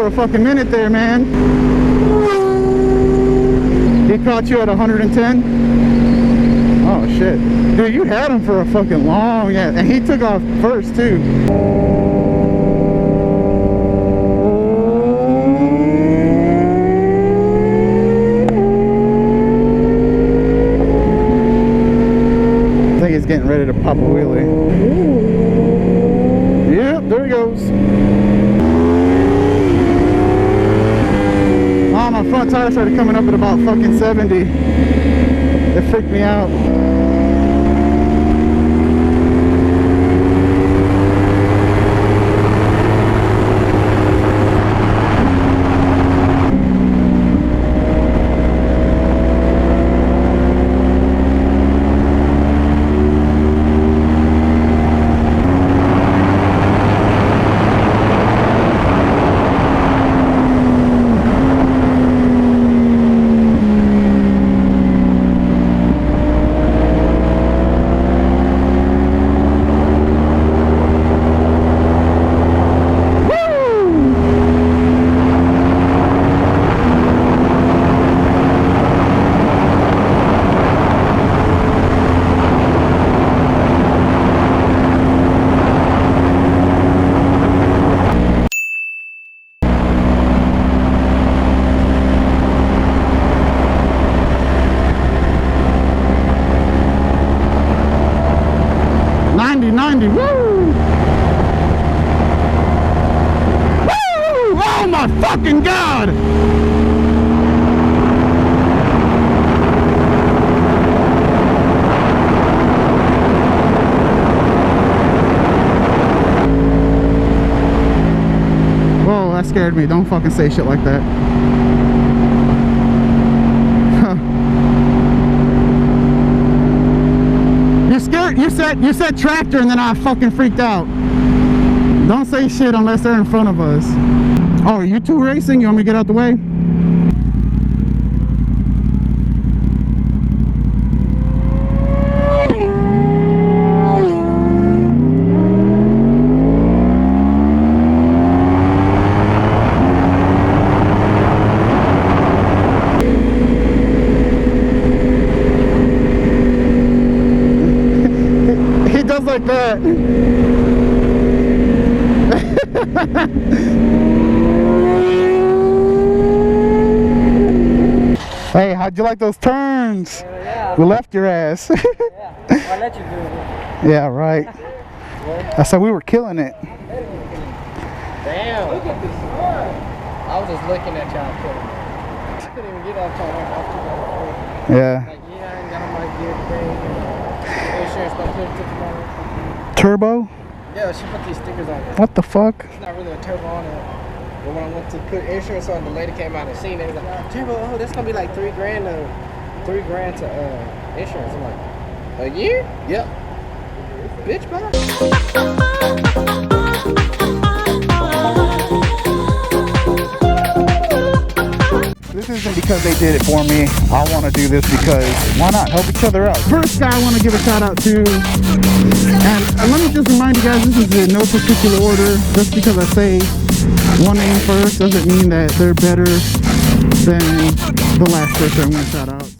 for a fucking minute there, man. He caught you at 110? Oh shit. Dude, you had him for a fucking long, yeah. And he took off first too. I think he's getting ready to pop a wheelie. Yep, there he goes. Oh, my front tire started coming up at about fucking 70. It freaked me out. Woo! Woo! Oh my fucking god! Whoa, that scared me. Don't fucking say shit like that. You're scared. You said tractor, and then I fucking freaked out. Don't say shit unless they're in front of us. Oh, are you two racing? You want me to get out the way? Like that. Hey, how'd you like those turns? Yeah. We left your ass. Yeah, I let you do it. Yeah, right. I said we were killing it. Damn. Look at this one. I was just looking at y'all killing it. I couldn't even get off y'all off. Yeah. Like, yeah, I ain't got my gear thing. Insurance got put it tomorrow. Turbo? Yeah, she put these stickers on it. What the fuck? It's not really a turbo on it. But when I went to put insurance on, the lady came out and seen it. It was like, turbo, oh, that's gonna be like $3 grand to insurance. I'm like, a year? Yep. Bitch, bye. This isn't because they did it for me. I want to do this because why not help each other out? First guy I want to give a shout out to, and let me just remind you guys, this is in no particular order. Just because I say one name first doesn't mean that they're better than the last person I'm going to shout out.